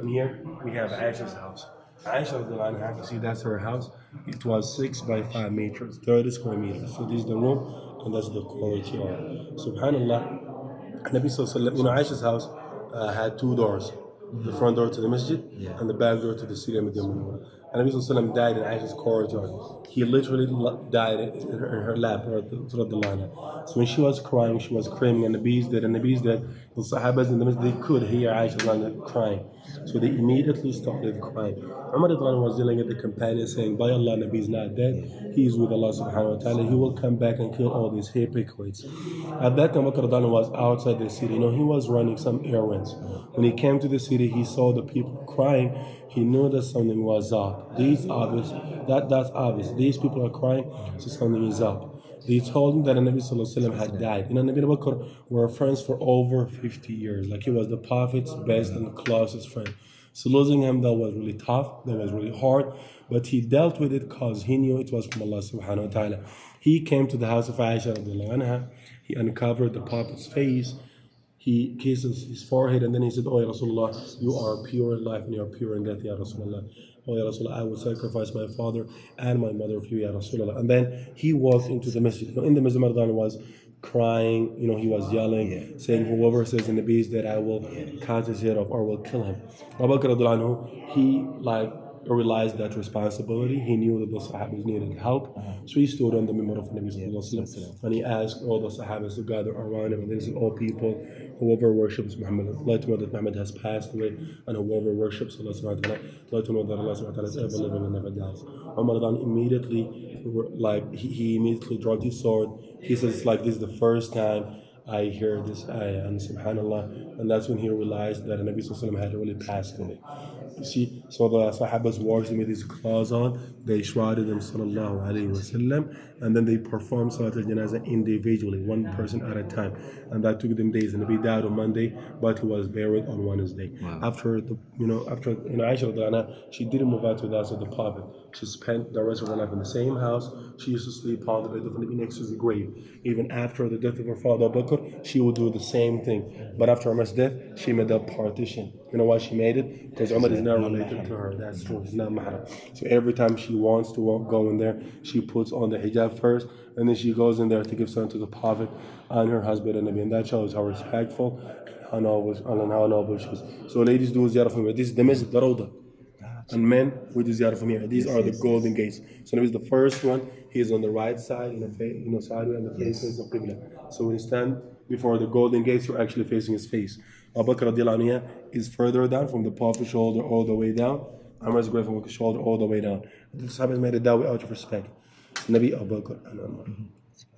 And here we have Aisha's house. Aisha of the line, have you see that's her house. It was 6 by 5 meters, 30 square meters. So this is the room, and that's the courtyard. Subhanallah, Nabi Sallallahu, Aisha's house had two doors, the front door to the masjid and the back door to the city of Medina. And Nabi Sallallahu died in Aisha's courtyard. He literally died in her lap, or the line. So when she was crying, she was screaming, and the bees did, the Sahabas in the masjid, they could hear Aisha crying. So they immediately started crying. Umar was dealing with the companion saying, by Allah, Nabi is not dead. He is with Allah subhanahu wa ta'ala. He will come back and kill all these hypocrites. At that time, Bakr was outside the city. He was running some errands. When he came to the city, he saw the people crying. He knew that something was up. That's obvious. These people are crying, so something is up. They told him that the Nabi Sallallahu Alaihi Wasallam had died. Nabi and Bakr were friends for over 50 years. Like he was the Prophet's best and closest friend. So losing him, that was really tough, that was really hard, but he dealt with it because he knew it was from Allah subhanahu wa ta'ala. He came to the house of Aisha radiallahu anha, he uncovered the Prophet's face, he kisses his forehead, and then he said, oh Ya Rasulullah, you are pure in life and you are pure in death, Ya Rasulullah. Oh Ya Rasulullah, I will sacrifice my father and my mother for you, Ya Rasulullah. And then he walked into the masjid. In the masjid, Mardan was crying, he was yelling, saying, whoever says in the beast that I will cut his head off or will kill him. Abu Bakr anhu, he realized that responsibility. He knew that the Sahabas needed help. So he stood on the member of Nabi and he asked all the Sahabas to gather around him, and then he said, all people, whoever worships Muhammad, let him know that Muhammad has passed away, and whoever worships Allah subhanahu wa ta'ala, let him know that Allah subhanahu wa ta'ala is ever living and never dies. Umar immediately, he immediately dropped his sword. He says, this is the first time I hear this ayah, and subhanallah, and that's when he realized that the Nabi Sallallahu Alaihi Wasallam had really passed away. You see, so the Sahabas washed him with his clothes on, they shrouded him sallallahu alayhi wasallam, and then they performed Salat al-Janazah individually, one person at a time, and that took them days. And the Nabi died on Monday, but he was buried on Wednesday. Wow. After Aisha Radhana, she didn't move out to the house of the Prophet. She spent the rest of her life in the same house. She used to sleep on the bed of the Nabi next to the grave. Even after the death of her father Abu Bakr, she would do the same thing. But after Umar's death, she made a partition. You know why she made it? Because Umar is not related to her. That's true. He's not mahram. So every time she wants to go in there, she puts on the hijab first, and then she goes in there to give son to the Prophet and her husband and Nabi. And that shows how respectful and how noble she is. So ladies, do ziyarah from here. This is the masjid, the Rawda. And men, we do ziyarah from here. These are the golden gates. So Nabi is the first one. He is on the right side, sideways, and the face is the Qibla. So when you stand before the golden gates, you're actually facing his face. Abu Bakr radiallahu anhu is further down from the Prophet's shoulder all the way down. Amr is going from the shoulder all the way down. The Sahabas made it that way out of respect. Nabi, Abu Bakr, and Umar.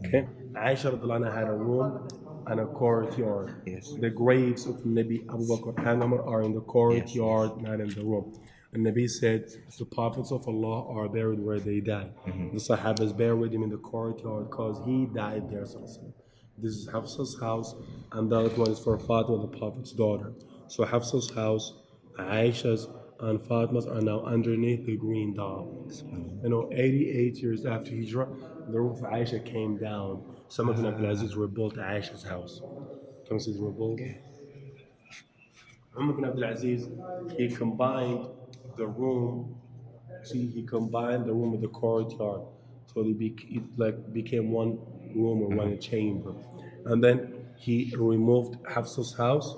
Okay? Aisha radiallahu anha had a room and a courtyard. Yes. The graves of Nabi, Abu Bakr, and Umar are in the courtyard, not in the room. And Nabi said, the prophets of Allah are buried where they died. The Sahabas buried him in the courtyard because he died there. This is Hafsa's house, and the other one is for Fatima, the Prophet's daughter. So Hafsa's house, Aisha's, and Fatma's are now underneath the green dome. 88 years after Hijrah, the roof of Aisha came down. Some of the Abdul Aziz were built at Aisha's house. Some cities were built. Umar ibn Abdul Aziz, he combined the room. He combined the room with the courtyard, so it became one room or one chamber. And then he removed Hafsa's house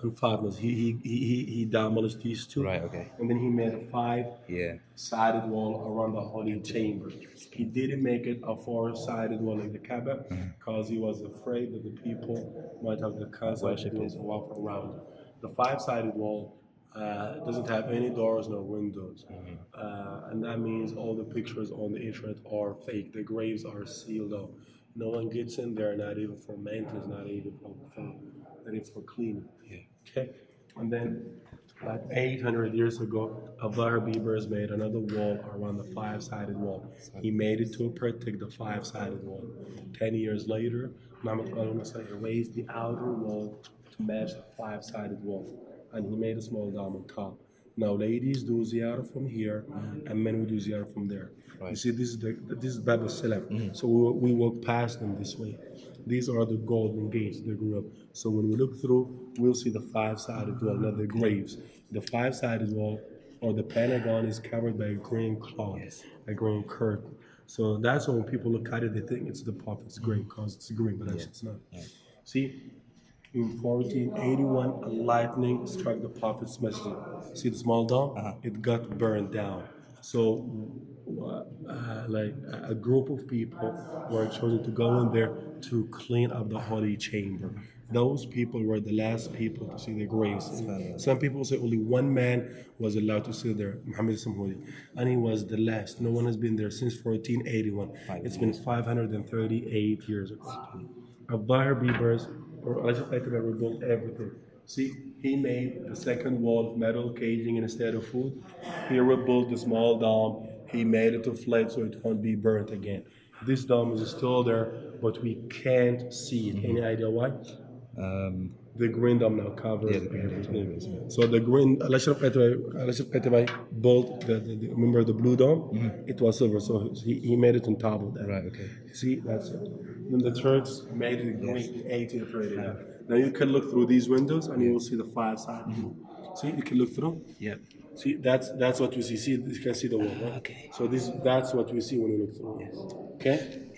and Fatma's. He demolished these two. Right. Okay. And then he made a five-sided wall around the holy chamber. He didn't make it a four-sided wall like the Kaaba because he was afraid that the people might have the concept to walk around. The five-sided wall doesn't have any doors nor windows, and that means all the pictures on the internet are fake. The graves are sealed up. No one gets in there, not even for maintenance, not even for cleaning. Yeah. Okay, and then like 800 years ago, Abdullah Beavers made another wall around the five-sided wall. He made it to protect the five-sided wall. 10 years later, Muhammad raised the outer wall to match the five-sided wall, and he made a small dome on top. Now ladies do ziyarah from here, and men will do ziyarah from there. Right. You see, this is Bab al-Salam. So we walk past them this way. These are the golden gates they grew up. So when we look through, we'll see the five-sided wall, not the graves. The five-sided wall or the Pentagon is covered by a green cloth, Yes. a green curtain. So that's why when people look at it, they think it's the Prophet's grave because it's green, but actually it's not. See, in 1481, a lightning struck the Prophet's masjid. See the small dome? It got burned down. So, like a group of people were chosen to go in there to clean up the holy chamber. Those people were the last people to see the graves. Some people say only one man was allowed to sit there, Muhammad Samhudi, and he was the last. No one has been there since 1481. It's been 538 years ago. Abdullah Bibers or Rajab Aitabar rebuilt everything. See, he made the second wall of metal caging instead of food. He rebuilt the small dome. He made it of flake so it won't be burnt again. This dome is still there, but we can't see it. Any idea why? The green dome now covers everything. So the green Al-Ashraf Qatabai built remember the blue dome? It was silver, so he made it on top of that. Right, okay. See, that's it. Then the Turks made it green in 1839. Now you can look through these windows and you will see the five sides. See, you can look through. Yep. See, that's what you see. See, you can see the wall, right? Okay. So that's what we see when we look through. Okay.